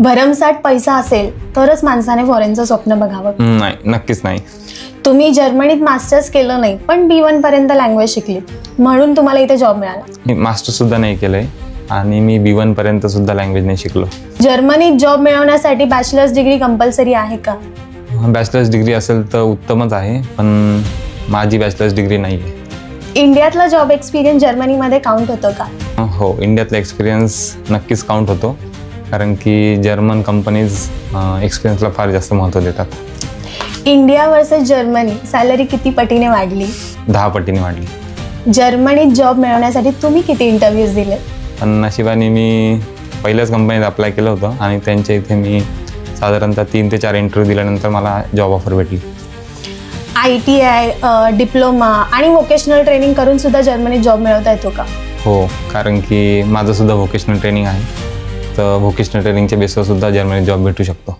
भरमसाठ पैसा असेल तरच माणसाने फॉरेनचं स्वप्न बघावं? नाही, नक्कीच नाही. तुम्ही जर्मनीत मास्टर्स केलं नाही पण B1 पर्यंत लँग्वेज शिकलीत म्हणून तुम्हाला इथे जॉब मिळाला. मी मास्टर सुद्धा नाही केलंय आणि मी B1 पर्यंत सुद्धा लँग्वेज नाही शिकलो. जर्मनीत जॉब मिळवण्यासाठी बॅचलर्स डिग्री कंपल्सरी आहे का? बॅचलर्स डिग्री असेल तर उत्तमच आहे, पण माझी बॅचलर्स डिग्री नाही आहे. इंडियातला जॉब एक्सपिरियन्स जर्मनीमध्ये काउंट होतो का? हो, इंडियातला एक्सपिरियन्स नक्कीच काउंट होतो, कारण की जर्मन कंपनीज एक्सपिरियन्सला फार जास्त महत्त्व देतात. इंडिया वर्सेस जर्मनी सॅलरी किती पटीने वाढली? 10 पटीने वाढली. जर्मनीत जॉब मिळवण्यासाठी तुम्ही किती इंटरव्ह्यूज दिले? पण नशिबाने मी पहिल्याच कंपनीत अप्लाय केलं होतं आणि त्यांच्या इथे मी साधारणतः 3 ते 4 इंटरव्ह्यू दिल्यानंतर मला जॉब ऑफर भेटली. ITI, डिप्लोमा आणि व्होकेशनल ट्रेनिंग करून सुद्धा जर्मनीत जॉब मिळवता येतो का? हो, कारण की माझं सुद्धा व्होकेशनल ट्रेनिंग आहे, तर व्होकेशनल ट्रेनिंगच्या बेसवर सुद्धा जर्मनीत जॉब भेटू शकतो.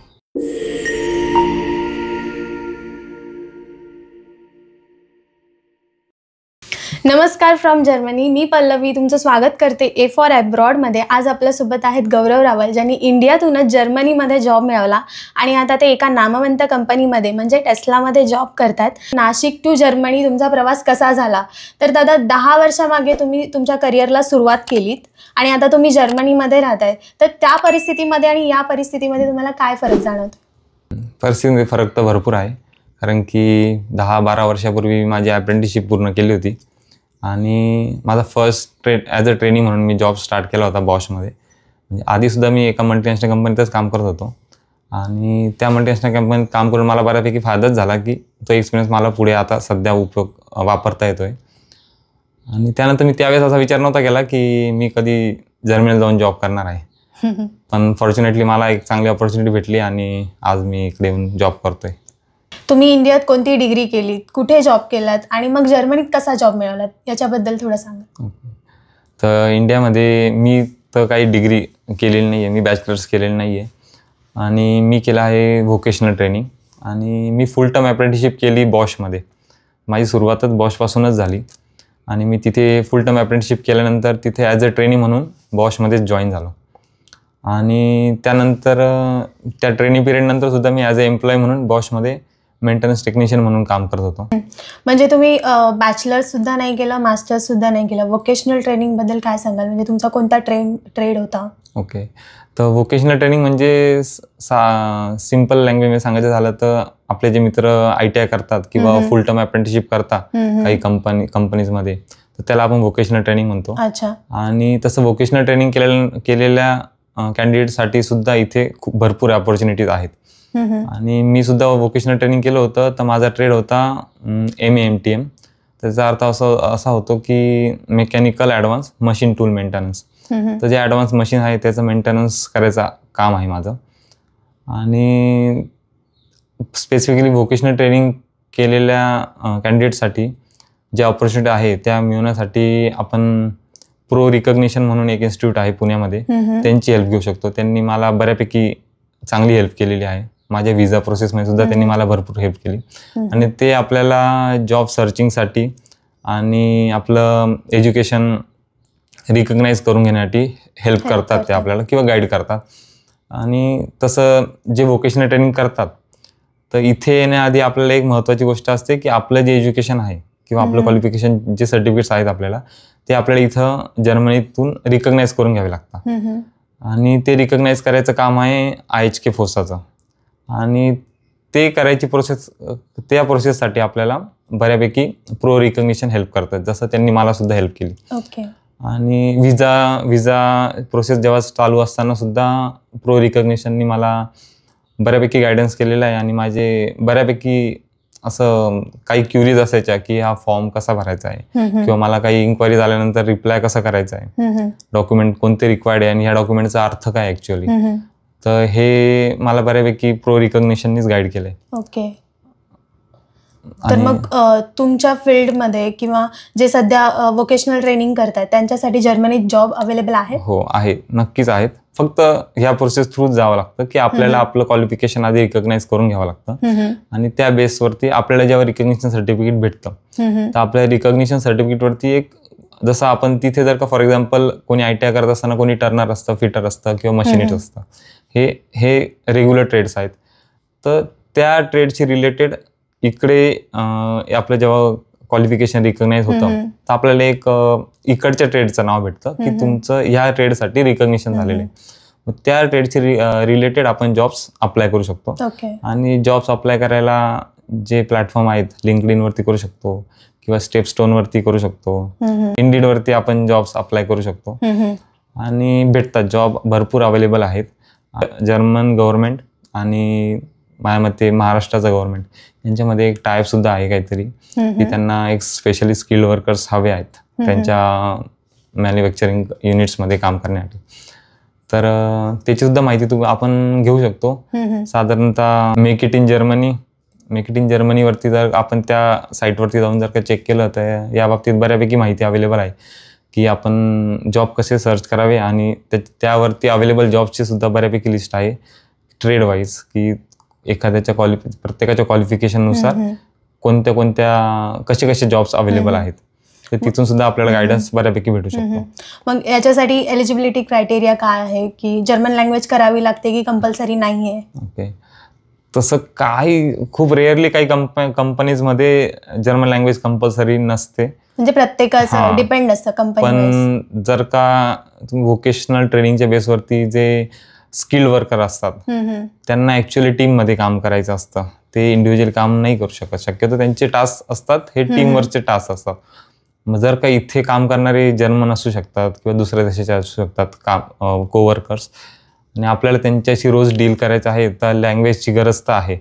नमस्कार फ्रॉम जर्मनी. मी पल्लवी तुमचं स्वागत करते A फॉर अब्रॉडमध्ये. आज आपल्यासोबत आहेत गौरव रावल, ज्यांनी इंडियातूनच जर्मनीमध्ये जॉब मिळवला आणि आता ते एका नामवंत कंपनीमध्ये म्हणजे टेस्लामध्ये जॉब करतात. नाशिक टू जर्मनी तुमचा प्रवास कसा झाला? तर दादा 10 वर्षामागे तुम्ही तुमच्या करिअरला सुरुवात केलीत आणि आता तुम्ही जर्मनीमध्ये राहताय, तर त्या परिस्थितीमध्ये आणि या परिस्थितीमध्ये तुम्हाला काय फरक जाणवतो? परिस्थितीमध्ये फरक तर भरपूर आहे, कारण की 10-12 वर्षापूर्वी माझी अप्रेंटिसशिप पूर्ण केली होती आणि माझा फर्स्ट ॲज अ ट्रेनिंग म्हणून मी जॉब स्टार्ट केला होता बॉशमध्ये. म्हणजे आधीसुद्धा मी एका मल्टीनॅशनल कंपनीतच काम करत होतो आणि त्या मल्टीनॅशनल कंपनीत काम करून मला बऱ्यापैकी फायदाच झाला की तो एक्सपिरियन्स मला पुढे आता सध्या वापरता येतो आहे. आणि त्यानंतर मी त्यावेळेस असा विचार नव्हता केला की मी कधी जर्मनीला जाऊन जॉब करणार आहे, पण फॉर्च्युनेटली मला एक चांगली अपॉर्च्युनिटी भेटली आणि आज मी इकडे येऊन जॉब करतोय. तुम्ही इंडियात कोणती डिग्री केलीत, कुठे जॉब केलात आणि मग जर्मनीत कसा जॉब मिळवलात याच्याबद्दल थोडं सांगा. तर इंडियामध्ये मी तर काही डिग्री केलेली नाही आहे, मी बॅचलर्स केलेलं नाही आहे आणि मी केलं आहे व्होकेशनल ट्रेनिंग आणि मी फुल टर्म अप्रेंटिसशिप केली बॉशमध्ये. माझी सुरुवातच बॉशपासूनच झाली आणि मी तिथे फुल टर्म अप्रेंटिसशिप केल्यानंतर तिथे ॲज अ ट्रेनी म्हणून बॉशमध्येच जॉईन झालो आणि त्यानंतर त्या ट्रेनिंग पिरियडनंतर सुद्धा मी ॲज अ एम्प्लॉय म्हणून बॉशमध्ये मेंटेनन्स टेक्निशियन म्हणून काम करत होतो. म्हणजे तुम्ही बॅचलर्स सुद्धा नाही केलं, मास्टर्स सुद्धा नाही केलं. व्होकेशनल ट्रेनिंग बद्दल काय सांगाल? म्हणजे तुमचा कोणता ट्रेड होता? ओके, तर व्होकेशनल ट्रेनिंग म्हणजे सिम्पल लँग्वेजमध्ये सांगायचं झालं तर आपले जे मित्र ITI करतात किंवा फुल टर्म अप्रेंटिसशिप करतात काही कंपनीजमध्ये, तर त्याला आपण व्होकेशनल ट्रेनिंग म्हणतो. अच्छा. आणि तसं व्होकेशनल ट्रेनिंग केलेल्या कॅन्डिडेटसाठी सुद्धा इथे खूप भरपूर अपॉर्च्युनिटीज आहेत. आणि मी सुद्धा व्होकेशनल ट्रेनिंग केलं होतं, तर माझा ट्रेड होता MAMTM. त्याचा अर्थ असा होतो की mechanical advance machine tool maintenance. तर जे ॲडव्हान्स मशीन आहे त्याचं मेंटेनन्स करायचं काम आहे माझं. आणि स्पेसिफिकली व्होकेशनल ट्रेनिंग केलेल्या कॅन्डिडेटसाठी ज्या ऑपॉर्च्युनिटी आहे त्या मिळवण्यासाठी आपण प्रो रिकग्निशन म्हणून एक इन्स्टिट्यूट आहे पुण्यामध्ये, त्यांची हेल्प घेऊ शकतो. त्यांनी मला बऱ्यापैकी चांगली हेल्प केलेली आहे. माझ्या व्हिसा प्रोसेसमध्ये सुद्धा त्यांनी मला भरपूर हेल्प केली आणि ते आपल्याला जॉब सर्चिंगसाठी आणि आपलं एज्युकेशन रिकग्नाइज करून घेण्यासाठी हेल्प करतात ते आपल्याला किंवा गाईड करतात. आणि तसं जे व्होकेशनल ट्रेनिंग करतात तर इथे येण्याआधी आपल्याला एक महत्त्वाची गोष्ट असते की आपलं जे एज्युकेशन आहे किंवा आपलं क्वालिफिकेशन जे सर्टिफिकेट्स आहेत आपल्याला ते आपल्याला इथं जर्मनीतून रिकग्नाइज करून घ्यावे लागतात आणि ते रिकग्नाइज करायचं काम आहे IHK फोसाचं. आणि ते करायची त्या प्रोसेससाठी आपल्याला बऱ्यापैकी प्रो रिकग्निशन हेल्प करतात, जसं त्यांनी मला सुद्धा हेल्प केली. ओके. आणि व्हिजा प्रोसेस जेव्हा चालू असताना सुद्धा प्रो रिकग्निशननी मला बऱ्यापैकी गायडन्स केलेला आहे आणि माझे बऱ्यापैकी असं काही क्युरीज असायच्या की हा फॉर्म कसा भरायचा आहे किंवा मला काही इन्क्वायरी झाल्यानंतर रिप्लाय कसा करायचा आहे, डॉक्युमेंट कोणते रिक्वायर्ड आहे आणि ह्या डॉक्युमेंटचा अर्थ काय ॲक्च्युअली, तर हे मला बऱ्यापैकी प्रो रिकग्निशननीच गाईड केलंय. ओके. तर मग तुमच्या फील्डमध्ये किंवा जे सध्या व्होकेशनल ट्रेनिंग करतात त्यांच्यासाठी जर्मनीत जॉब अवेलेबल आहे? हो, आहे, नक्कीच आहेत. फक्त ह्या प्रोसेस थ्रूच जावं लागतं की आपल्याला आपलं क्वालिफिकेशन आधी रिकग्नाइज करून घ्यावं लागतं आणि त्या बेसवरती आपल्याला जेव्हा रिकग्निशन सर्टिफिकेट भेटतं तर आपल्या रिकग्निशन सर्टिफिकेटवरती एक, जसं आपण तिथे जर का फॉर एक्झाम्पल कोणी ITI करत असताना कोणी टर्नर असतं, फिटर असतं किंवा मशिनिस्ट असतं, हे हे रेग्युलर ट्रेड्स आहेत. तर त्या ट्रेडशी रिलेटेड इकडे आपलं जेव्हा क्वालिफिकेशन रिकग्नाइज होतं तर आपल्याला एक इकडच्या ट्रेडचं नाव भेटतं की तुमचं ह्या ट्रेडसाठी रिकग्निशन झालेलं आहे. मग त्या ट्रेडशी रिलेटेड आपण जॉब्स अप्लाय करू शकतो. आणि जॉब्स अप्लाय करायला जे प्लॅटफॉर्म आहेत, लिंक्डइनवरती करू शकतो किंवा स्टेपस्टोनवरती करू शकतो, इंडिडवरती आपण जॉब्स अप्लाय करू शकतो आणि भेटतात. जॉब भरपूर अवेलेबल आहेत. जर्मन गव्हर्नमेंट आणि माझ्या मते महाराष्ट्राचं गव्हर्नमेंट यांच्यामध्ये एक टायप सुद्धा आहे काहीतरी की त्यांना एक स्पेशली स्किल्ड वर्कर्स हवे आहेत त्यांच्या मॅन्युफॅक्चरिंग युनिट्समध्ये काम करण्यासाठी. तर त्याची सुद्धा माहिती आपण घेऊ शकतो. साधारणतः मेक इट इन जर्मनीवरती जर आपण त्या साईटवरती जाऊन जर का चेक केलं तर या बाबतीत बऱ्यापैकी माहिती अवेलेबल आहे की आपण जॉब कसे सर्च करावे आणि त्यावरती अवेलेबल जॉबची सुद्धा बऱ्यापैकी लिस्ट आहे ट्रेड वाईज की एखाद्याच्या प्रत्येकाच्या क्वालिफिकेशननुसार कसे जॉब्स अवेलेबल आहेत. तर तिथून सुद्धा आपल्याला गायडन्स बऱ्यापैकी भेटू शकतो. मग याच्यासाठी एलिजिबिलिटी क्रायटेरिया काय आहे की जर्मन लँग्वेज करावी लागते की कंपल्सरी नाही आहे? ओके, तसं खूप रेअरली काही कंपनीजमध्ये जर्मन लँग्वेज कंपल्सरी नसते. म्हणजे प्रत्येकाचं डिपेंड असतं कंपनी. पण जर का तुम्ही व्होकेशनल ट्रेनिंगच्या बेसवरती जे स्किल्ड वर्कर असतात त्यांना ऍक्च्युअली टीममध्ये काम करायचं असतं. ते इंडिव्हिज्युअल काम नाही करू शकत. शक्यतो त्यांचे टास्क असतात हे टीमवरचे टास्क असतात. मग जर का इथे काम करणारे जर्मन असू शकतात किंवा दुसऱ्या देशाचे असू शकतात कोवर्कर्स आणि आपल्याला त्यांच्याशी रोज डील करायचं आहे तर लँग्वेजची गरज तर आहे.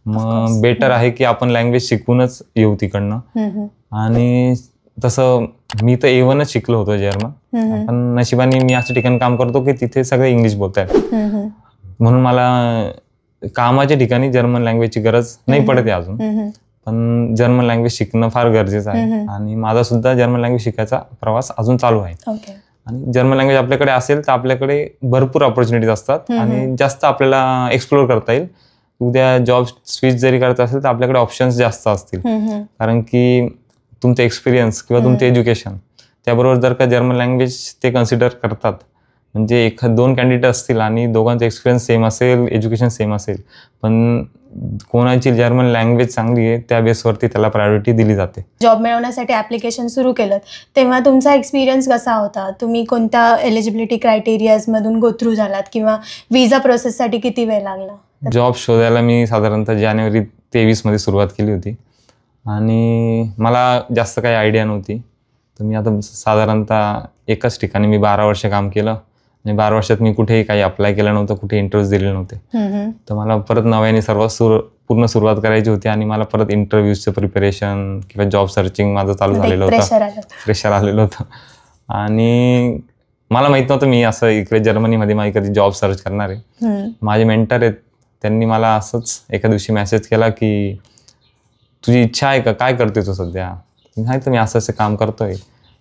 मग बेटर आहे की आपण लँग्वेज शिकूनच येऊ तिकडनं. आणि तसं मी तर A1च शिकलो होतो जर्मन. पण नशिबाने मी अशा ठिकाणी काम करतो की तिथे सगळे इंग्लिश बोलतायत म्हणून मला कामाच्या ठिकाणी जर्मन लँग्वेजची गरज नाही पडते अजून. पण जर्मन लँग्वेज शिकणं फार गरजेचं आहे आणि माझा सुद्धा जर्मन लँग्वेज शिकायचा प्रवास अजून चालू आहे. आणि जर्मन लँग्वेज आपल्याकडे असेल तर आपल्याकडे भरपूर ऑपॉर्च्युनिटीज असतात आणि जास्त आपल्याला एक्सप्लोर करता येईल. उद्या जॉब स्विच जरी करायचं असेल तर आपल्याकडे ऑप्शन्स जास्त असतील. कारण की तुमचं एक्सपिरियन्स किंवा तुमचं एज्युकेशन त्याबरोबर जर का जर्मन लँग्वेज ते कन्सिडर करतात म्हणजे 1-2 कॅन्डिडेट असतील आणि दोघांचा एक्सपिरियन्स सेम असेल, एज्युकेशन सेम असेल, पण कोणाची जर्मन लँग्वेज चांगली आहे त्या बेसवरती त्याला प्रायोरिटी दिली जाते. जॉब मिळवण्यासाठी ऍप्लिकेशन सुरू केलं तेव्हा तुमचा एक्सपिरियन्स कसा होता? तुम्ही कोणत्या एलिजिबिलिटी क्रायटेरियाज मधून गो थ्रू झालात किंवा विजा प्रोसेससाठी किती वेळ लागला? जॉब शोधायला मी साधारणतः जानेवारी 23 मध्ये सुरुवात केली होती आणि मला जास्त काही आयडिया नव्हती. तर मी आता साधारणतः एकाच ठिकाणी मी 12 वर्ष काम केलं आणि 12 वर्षात मी कुठेही काही अप्लाय केलं नव्हतं, कुठे इंटरव्ह्यूज दिले नव्हते. तर मला परत नव्याने पूर्ण सुरुवात करायची होती आणि मला परत इंटरव्ह्यूजचं प्रिपरेशन किंवा जॉब सर्चिंग माझं चालू झालेलं होतं. प्रेशर आलेलं होतं आणि मला माहित नव्हतं मी असं इकडे जर्मनीमध्ये माझी कधी जॉब सर्च करणार आहे. माझे मेंटर आहेत त्यांनी मला असंच एका दिवशी मेसेज केला की तुझी इच्छा आहे का, काय करते तू सध्या? नाही तर मी असं काम करतोय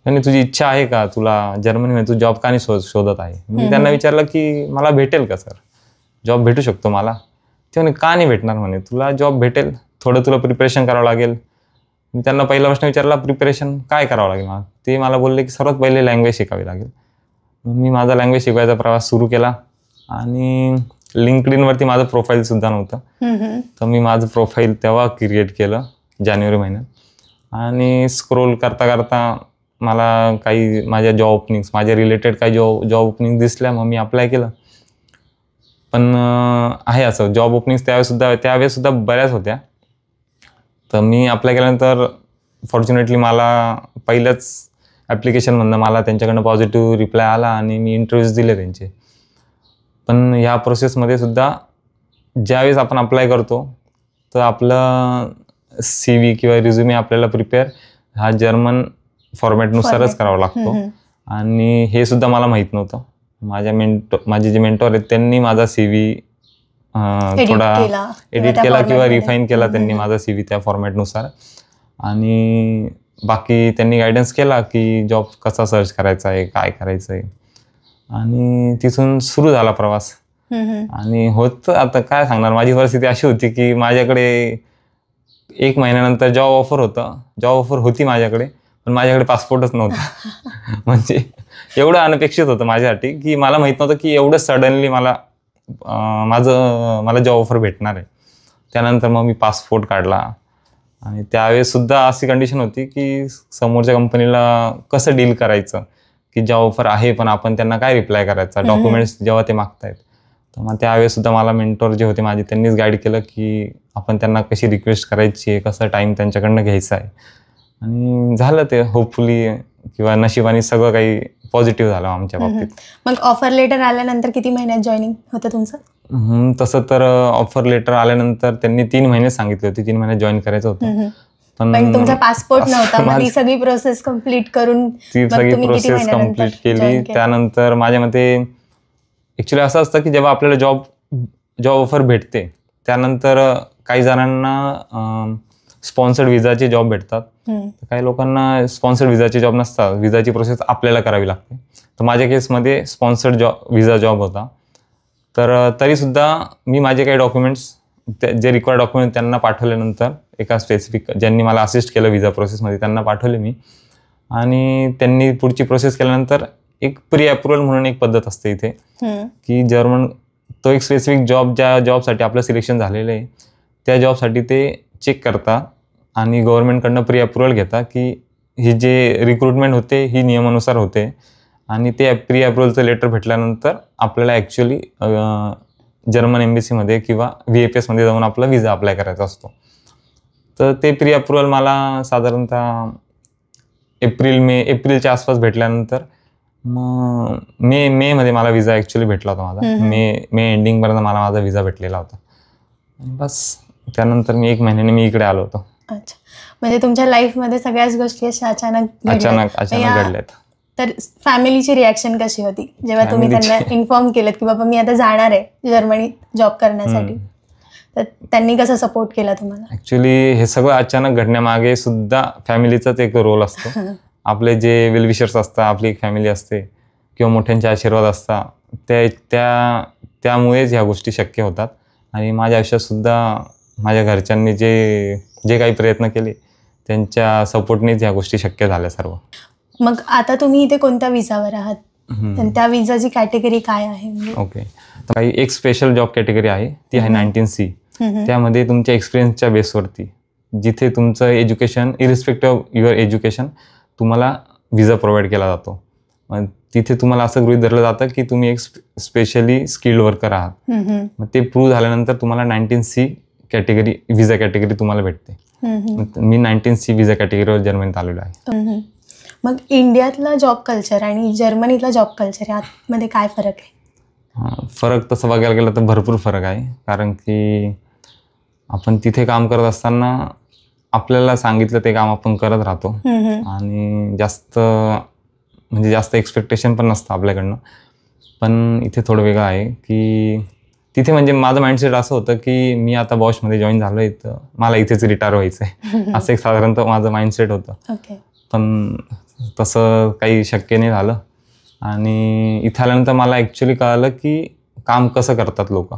आणि तुझी इच्छा आहे का, तुला जर्मनीमध्ये तू जॉब का नाही शोधत आहे? मी त्यांना विचारलं की मला भेटेल का सर, जॉब भेटू शकतो मला? ते म्हणे का नाही भेटणार म्हणे, तुला जॉब भेटेल, थोडं तुला प्रिपरेशन करावं लागेल. मी त्यांना पहिला प्रश्न विचारला प्रिपरेशन काय करावं लागेल मला? ते मला बोलले की सर्वात पहिले लँग्वेज शिकावी लागेल. मी माझा लँग्वेज शिकवायचा प्रवास सुरू केला आणि लिंक्डइनवरती माझं प्रोफाईल सुद्धा नव्हतं. तर मी माझं प्रोफाईल तेव्हा क्रिएट केलं जानेवारी महिन्यात आणि स्क्रोल करता करता मला काही माझ्या जॉब ओपनिंग्स माझ्या रिलेटेड काही जॉब ओपनिंग दिसल्या. मग मी अप्लाय केलं. पण आहे असं जॉब ओपनिंग्स त्यावेळेस सुद्धा बऱ्याच होत्या. तर मी अप्लाय केल्यानंतर फॉर्च्युनेटली मला पहिल्याच ॲप्लिकेशनमधनं मला त्यांच्याकडनं पॉझिटिव्ह रिप्लाय आला आणि मी इंटरव्ह्यूज दिले त्यांचे. पण ह्या प्रोसेसमध्ये सुद्धा ज्यावेळेस आपण अप्लाय करतो तर आपलं CV किंवा रिझ्युमे आपल्याला प्रिपेअर हा जर्मन फॉर्मॅटनुसारच करावा लागतो आणि हे सुद्धा मला माहीत नव्हतं. माझे जे मेंटॉर आहेत त्यांनी माझा CV थोडा एडिट केला किंवा रिफाईन केला त्यांनी माझा CV त्या फॉर्मॅटनुसार आणि बाकी त्यांनी गायडन्स केला की जॉब कसा सर्च करायचा आहे, काय करायचं आहे आणि तिथून सुरू झाला प्रवास. आणि होतं आता काय सांगणार, माझी परिस्थिती अशी होती की माझ्याकडे 1 महिन्यानंतर जॉब ऑफर होती माझ्याकडे, पण माझ्याकडे पासपोर्टच नव्हता. म्हणजे एवढं अनपेक्षित होतं माझ्यासाठी की मला माहित नव्हतं की एवढं सडनली मला मला जॉब ऑफर भेटणार आहे. त्यानंतर मग मी पासपोर्ट काढला आणि त्यावेळेस सुद्धा अशी कंडिशन होती की समोरच्या कंपनीला कसं डील करायचं, की जॉब ऑफर आहे पण आपण त्यांना काय रिप्लाय करायचा, डॉक्युमेंट्स जेव्हा ते मागतायत. तर मग त्यावेळेस सुद्धा मला मेंटॉर जे होते माझे त्यांनीच गाईड केलं की आपण त्यांना कशी रिक्वेस्ट करायची आहे, कसा टाईम त्यांच्याकडनं घ्यायचा आहे. आणि झालं ते होपफुली किंवा नशिबाने सगळं काही पॉझिटिव्ह झालं आमच्या बाबतीत. मग ऑफर लेटर आल्यानंतर किती महिन्यात जॉईनिंग होतं तुमचं? तसं तर ऑफर लेटर आल्यानंतर त्यांनी 3 महिने सांगितले होते, 3 महिन्यात जॉईन करायचं होतं. पण तुमचा पासपोर्ट नव्हता, मग ती सगळी प्रोसेस कम्प्लीट करून ती सगळी प्रोसेस कम्प्लीट केली. त्यानंतर माझ्या मते ऍक्च्युली असं असतं की जेव्हा आपल्याला जॉब ऑफर भेटते त्यानंतर काही जणांना स्पॉन्सर्ड विजाचे जॉब भेटतात, काही लोकांना स्पॉन्सर्ड विजाचे जॉब नसतात. विजाची प्रोसेस आपल्याला करावी लागते. तर माझ्या केसमध्ये स्पॉन्सर्ड विजा जॉब होता. तर तरीसुद्धा मी माझे काही डॉक्युमेंट्स जे रिक्वायर्ड डॉक्युमेंट त्यांना पाठवल्यानंतर एका स्पेसिफिक ज्यांनी मला असिस्ट केलं विजा प्रोसेसमध्ये त्यांना पाठवले मी. आणि त्यांनी पुढची प्रोसेस केल्यानंतर एक प्री अप्रुव्हल म्हणून एक पद्धत असते इथे की तो एक स्पेसिफिक ज्या जॉबसाठी आपलं सिलेक्शन झालेलं आहे त्या जॉबसाठी ते चेक करता आणि गव्हर्नमेंटकडनं प्री अप्रुव्हल घेता की ही जे रिक्रुटमेंट होते ही नियमानुसार होते. आणि ते प्री अप्रुव्हलचं लेटर भेटल्यानंतर आपल्याला ॲक्च्युअली जर्मन एम्बेसीमध्ये किंवा VFSमध्ये जाऊन आपला विजा अप्लाय करायचा असतो. तर ते प्री अप्रुव्हल मला साधारणतः एप्रिलच्या आसपास भेटल्यानंतर मग मेमध्ये मला विजा ॲक्च्युअली भेटला होता माझा. मे एंडिंगपर्यंत मला माझा विजा भेटलेला होता. बस त्यानंतर मी 1 महिन्याने मी इकडे आलो होतो. अच्छा, म्हणजे तुमच्या लाईफमध्ये सगळ्याच गोष्टी अशा अचानक घडल्यात. तर फॅमिलीची रिॲक्शन कशी होती जेव्हा तुम्ही त्यांना इन्फॉर्म केलं की बाबा मी आता जाणार आहे जर्मनीत जॉब करण्यासाठी? तर त्यांनी कसा सपोर्ट केला तुम्हाला? ऍक्च्युली हे सगळं अचानक घडण्यामागे सुद्धा फॅमिलीचाच एक रोल असतो. आपले जे वेलविशर्स असतात, आपली एक फॅमिली असते किंवा मोठ्यांचे आशीर्वाद असतात, त्यामुळेच ह्या गोष्टी शक्य होतात. आणि माझ्या आयुष्यात सुद्धा माझ्या घरच्यांनी जे काही प्रयत्न केले त्यांच्या सपोर्टनेच ह्या गोष्टी शक्य झाल्या सर्व. मग आता तुम्ही इथे कोणत्या विजावर आहात? त्या विजाची कॅटेगरी काय आहे? ओके, तर काही एक स्पेशल जॉब कॅटेगरी आहे, ती आहे 19C. त्यामध्ये तुमच्या एक्सपिरियन्सच्या बेसवरती जिथे तुमचं education irrespective of your education तुम्हाला विजा प्रोव्हाइड केला जातो. मग तिथे तुम्हाला असं गृहीत धरलं जातं की तुम्ही एक स्पेशली स्किल्ड वर्कर आहात. मग ते प्रूव्ह झाल्यानंतर तुम्हाला 19C कॅटेगरी विजा कॅटेगरी तुम्हाला भेटते. मी 19C विजा कॅटेगरीवर जर्मनीत आलेलो आहे. मग इंडियातला जॉब कल्चर आणि जर्मनीतला जॉब कल्चर यामध्ये काय फरक आहे? फरक तसं बघायला गेलं तर भरपूर फरक आहे. कारण की आपण तिथे काम करत असताना आपल्याला सांगितलं ते काम आपण करत राहतो आणि जास्त एक्सपेक्टेशन पण नसतं आपल्याकडनं. पण इथे थोडं वेगळं आहे की तिथे म्हणजे माझं माइंडसेट असं होतं की मी आता बॉशमध्ये जॉईन झालो आहे तर मला इथेच रिटायर व्हायचं आहे असं एक साधारणतः माझं माइंडसेट होतं. पण तसं काही शक्य नाही झालं. आणि इथं आल्यानंतर मला ॲक्च्युली कळालं की काम कसं करतात लोक.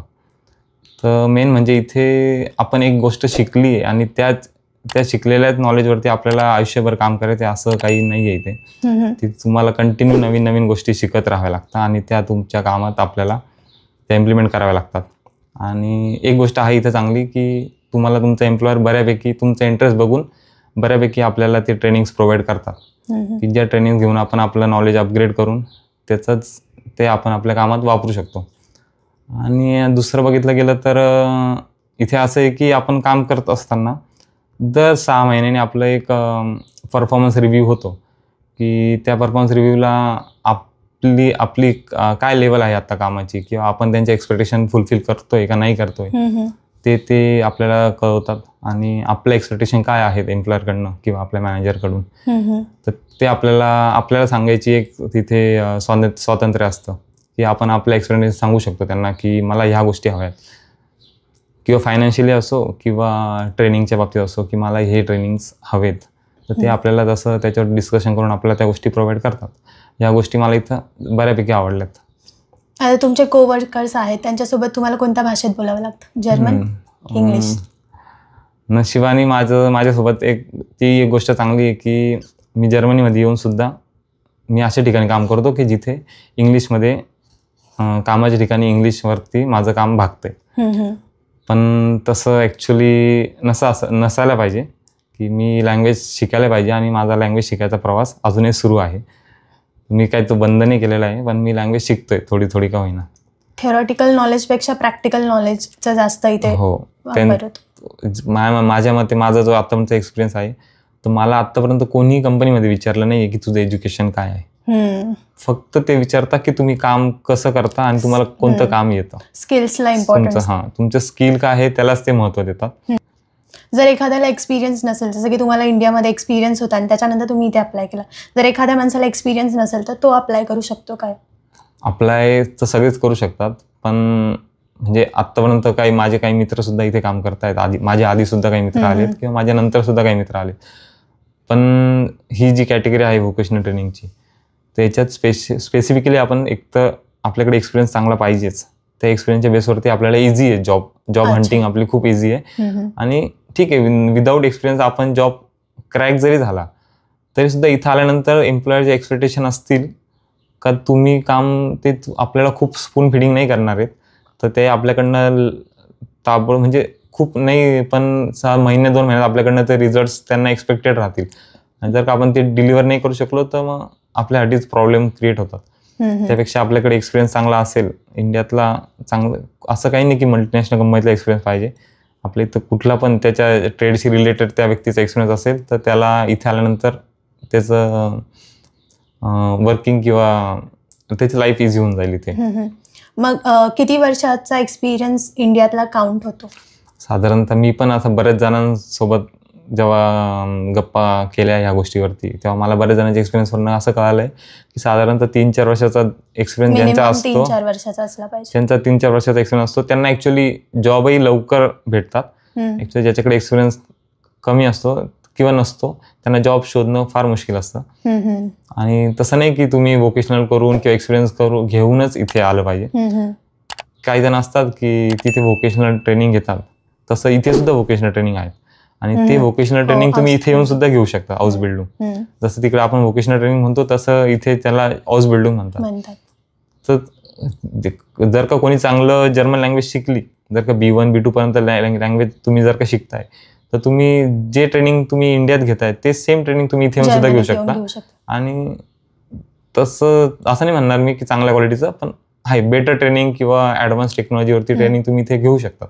तर मेन म्हणजे इथे आपण एक गोष्ट शिकली आहे आणि त्या शिकलेल्या नॉलेजवरती आपल्याला आयुष्यभर काम करायचं असं काही नाही आहे इथे. ती तुम्हाला कंटिन्यू नवीन नवीन गोष्टी शिकत राहाव्या लागतात आणि त्या तुमच्या कामात आपल्याला त्या इम्प्लिमेंट कराव्या लागतात. आणि एक गोष्ट आहे इथं चांगली की तुम्हाला तुमचा एम्प्लॉयर बऱ्यापैकी तुमचा इंटरेस्ट बघून बऱ्यापैकी आपल्याला ते ट्रेनिंग्स प्रोव्हाइड करतात की ज्या ट्रेनिंग घेऊन आपण आपलं नॉलेज अपग्रेड करून ते आपण आपल्या कामात वापरू शकतो. आणि दुसरं बघितलं गेलं तर इथे असं आहे की आपण काम करत असताना दर 6 महिन्याने आपलं एक परफॉर्मन्स रिव्ह्यू होतो की त्या परफॉर्मन्स रिव्ह्यूला आपली काय लेवल आहे आता कामाची किंवा आपण त्यांचे एक्सपेक्टेशन फुलफिल करतोय का नाही करतोय ते आपल्याला कळवतात. आणि आपलं एक्सपेक्टेशन काय आहेत एम्प्लॉयरकडनं किंवा आपल्या मॅनेजरकडून तर ते आपल्याला सांगायची एक तिथे स्वातंत्र्य असतं की आपण आपलं एक्सपेक्टेशन सांगू शकतो त्यांना की मला ह्या गोष्टी हव्यात किंवा फायनान्शियली असो किंवा ट्रेनिंगच्या बाबतीत असो की मला हे ट्रेनिंग्स हवेत. तर ते आपल्याला तसं त्याच्यावर डिस्कशन करून आपल्याला त्या गोष्टी प्रोव्हाइड करतात. या गोष्टी मला इथं बऱ्यापैकी आवडल्यात. आता तुमचे कोवर्कर्स आहेत त्यांच्यासोबत तुम्हाला कोणत्या भाषेत बोलावं लागतं? German, English? नशिबाने माझ्यासोबत ती एक गोष्ट चांगली आहे की मी जर्मनीमध्ये येऊन सुद्धा मी अशा ठिकाणी काम करतो की जिथे इंग्लिशमध्ये कामाच्या ठिकाणी इंग्लिशवरती माझं काम भागतंय. पण तसं ॲक्च्युली नसायला पाहिजे की मी लँग्वेज शिकायला पाहिजे आणि माझा लँग्वेज शिकायचा प्रवास अजूनही सुरू आहे. मी काय तो बंद नाही केलेला आहे, पण मी लँग्वेज शिकतोय थोडी थोडी का होईना. थेरॉटिकल नॉलेजपेक्षा प्रॅक्टिकल नॉलेजचं जास्त इथे. हो, माझ्या मते माझा जो आतापर्यंत एक्सपिरियन्स आहे तर मला आतापर्यंत कोणीही कंपनीमध्ये विचारलं नाही की तुझं एज्युकेशन काय आहे. फक्त ते विचारता की तुम्ही काम कसं करता आणि तुम्हाला कोणतं काम येतं. स्किल्सला इम्पॉर्टन्स. तुमचं स्किल काय आहे त्यालाच ते महत्त्व देतात. जर एखाद्याला एक्सपिरियन्स नसेल, जसं की तुम्हाला इंडियामध्ये एक्सपिरियन्स होता आणि त्याच्यानंतर तुम्ही इथे अप्लाय केला, जर एखाद्या माणसाला एक्सपिरियन्स नसेल तर तो अप्लाय करू शकतो काय? अप्लाय तर सगळेच करू शकतात, पण म्हणजे आत्तापर्यंत माझे काही मित्र सुद्धा इथे काम करतायत. माझ्या आधी सुद्धा काही मित्र आलेत किंवा माझ्या नंतर सुद्धा काही मित्र आलेत. पण ही जी कॅटेगरी आहे व्होकेशनल ट्रेनिंगची, त्याच्यात स्पेसिफिकली आपण एक तर आपल्याकडे एक्सपिरियन्स चांगला पाहिजेच. त्या एक्सपिरियन्सच्या बेसवरती आपल्याला इझी आहे जॉब हंटिंग आपली खूप इझी आहे. आणि ठीक आहे, विदाऊट एक्सपिरियन्स आपण जॉब क्रॅक जरी झाला तरी सुद्धा इथं आल्यानंतर एम्प्लॉयरचे एक्सपेक्टेशन असतील का तुम्ही काम ते आपल्याला खूप स्पून फिडिंग नाही करणार आहेत, तर ते आपल्याकडनं म्हणजे खूप नाही पण 6 महिने 2 महिन्यात आपल्याकडनं ते रिझल्ट्स त्यांना एक्सपेक्टेड राहतील. आणि जर का आपण ते डिलिव्हर नाही करू शकलो तर मग आपल्यासाठीच प्रॉब्लेम क्रिएट होतात. त्यापेक्षा आपल्याकडे एक्सपिरियन्स चांगला असेल इंडियातला, चांगलं असं काही नाही की मल्टीनॅशनल कंपनीतला एक्सपिरियन्स पाहिजे. आपल्या इथं कुठला पण त्याच्या ट्रेडशी रिलेटेड त्या व्यक्तीचा एक्सपिरियन्स असेल तर त्याला इथे आल्यानंतर त्याचं वर्किंग किंवा त्याची लाईफ इझी होऊन जाईल इथे. मग किती वर्षाचा एक्सपिरियन्स इंडियातला काउंट होतो? साधारणतः मी पण असं बऱ्याच जणांसोबत जेव्हा गप्पा केल्या ह्या गोष्टीवरती तेव्हा मला बऱ्याच जणांच्या एक्सपिरियन्सवरनं असं कळालंय की साधारणतः 3-4 वर्षाचा एक्सपिरियन्स ज्यांचा असतो, 3-4 वर्षाचा असला पाहिजे. त्यांचा 3-4 वर्षाचा एक्सपिरियन्स असतो त्यांना ॲक्च्युली जॉबही लवकर भेटतात. ॲक्च्युली ज्याच्याकडे एक्सपिरियन्स कमी असतो किंवा नसतो त्यांना जॉब शोधणं फार मुश्किल असतं. आणि तसं नाही की तुम्ही व्होकेशनल करून किंवा एक्सपिरियन्स घेऊनच इथे आलं पाहिजे. काही जण असतात की तिथे व्होकेशनल ट्रेनिंग घेतात, तसं इथे सुद्धा व्होकेशनल ट्रेनिंग आहे आणि ते व्होकेशनल ट्रेनिंग तुम्ही इथे येऊन सुद्धा घेऊ शकता. हाऊस बिल्डिंग जसं तिकडे आपण व्होकेशनल ट्रेनिंग म्हणतो तसं इथे त्याला हाऊस बिल्डिंग म्हणतात. तर जर का कोणी चांगलं जर्मन लँग्वेज शिकली, जर का B1 B2 पर्यंत लँग्वेज तुम्ही जर का शिकताय तर तुम्ही जे ट्रेनिंग तुम्ही इंडियात घेताय ते सेम ट्रेनिंग तुम्ही इथे येऊन सुद्धा घेऊ शकता. आणि तसं असं नाही म्हणणार मी की चांगल्या क्वालिटीचं, पण आहे बेटर ट्रेनिंग किंवा ॲडव्हान्स टेक्नॉलॉजीवरती ट्रेनिंग तुम्ही इथे घेऊ शकतात.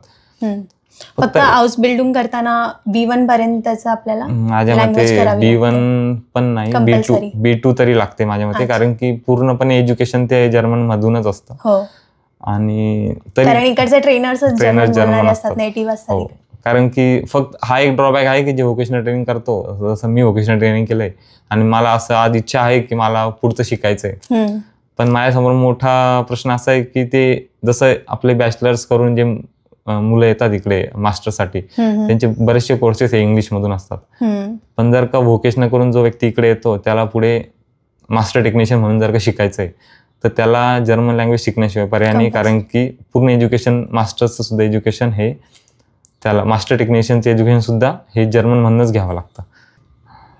फक्त हाऊस बिल्डिंग करताना B1 पर्यंतचं आपल्याला माझ्या मते B1 पण नाही, B2 तरी लागते माझ्या मते, कारण की पूर्णपणे एज्युकेशन ते जर्मन मधूनच असतं. आणि इकडचे ट्रेनर्स जर्मन असतात, नेटिव्ह असतात. कारण की फक्त हा एक ड्रॉबॅक आहे की जे व्होकेशनल ट्रेनिंग करतो, जसं मी व्होकेशनल ट्रेनिंग केलंय आणि मला असं आज इच्छा आहे की मला पुढचं शिकायचंय, पण माझ्यासमोर मोठा प्रश्न असा आहे की ते जसं आपले बॅचलर्स करून जे मुलं येतात इकडे मास्टरसाठी त्यांचे बरेचसे कोर्सेस हे इंग्लिशमधून असतात. पण जर का व्होकेशनल करून जो व्यक्ती इकडे येतो त्याला पुढे मास्टर टेक्निशियन म्हणून जर का शिकायचंय तर त्याला जर्मन लँग्वेज शिकण्याशिवाय पर्याय नाही, कारण की पूर्ण एज्युकेशन मास्टर्सचं सुद्धा एज्युकेशन हे त्याला मास्टर टेक्निशियनचं एज्युकेशन सुद्धा हे जर्मन मधूनच घ्यावं लागतं.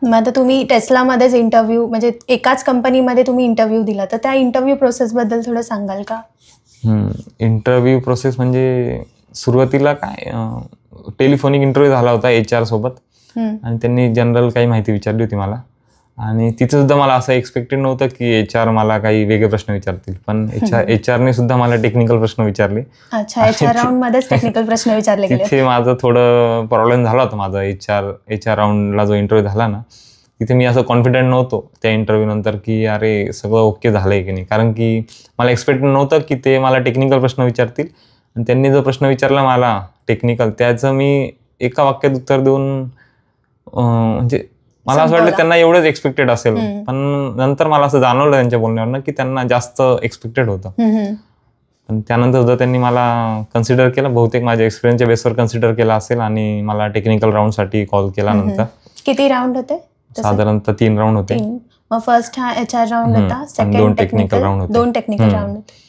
मग आता तुम्ही टेस्लामध्येच इंटरव्ह्यू, म्हणजे एकाच कंपनीमध्ये तुम्ही इंटरव्ह्यू दिला, तर त्या इंटरव्ह्यू प्रोसेसबद्दल थोडं सांगाल का? इंटरव्ह्यू प्रोसेस म्हणजे सुरुवातीला काय टेलिफोनिक इंटरव्ह्यू झाला होता HR सोबत आणि त्यांनी जनरल काही माहिती विचारली होती मला. आणि तिथे सुद्धा मला असं एक्सपेक्टेड नव्हतं की HR मला काही वेगळे प्रश्न विचारतील, पण HR ने सुद्धा मला टेक्निकल प्रश्न विचारले. HR राऊंड मध्येच टेक्निकल प्रश्न विचारले गेले. तिथे माझं थोडं प्रॉब्लेम झाला होता. माझा HR राऊंडला जो इंटरव्ह्यू झाला ना, तिथे मी असं कॉन्फिडंट नव्हतो त्या इंटरव्ह्यू नंतर की अरे सगळं ओके झालंय की नाही, कारण की मला एक्सपेक्ट नव्हतं की ते मला टेक्निकल प्रश्न विचारतील. आणि त्यांनी जो प्रश्न विचारला मला टेक्निकल, त्याचं मी एका वाक्यात उत्तर देऊन म्हणजे मला असं वाटलं त्यांना एवढंच एक्सपेक्टेड असेल, पण नंतर मला असं जाणवलं त्यांच्या बोलण्यावरनं की त्यांना जास्त एक्सपेक्टेड होतं. पण त्यानंतर सुद्धा त्यांनी मला कन्सिडर केलं, बहुतेक माझ्या एक्सपिरियन्सच्या बेसवर कन्सिडर केला असेल आणि मला टेक्निकल राऊंडसाठी कॉल केला. नंतर किती राऊंड होते? साधारणतः 3 राऊंड होते. मग फर्स्ट हा HR राऊंड होता, सेकंड 2 टेक्निकल राऊंड होते. 2 टेक्निकल राऊंड होते.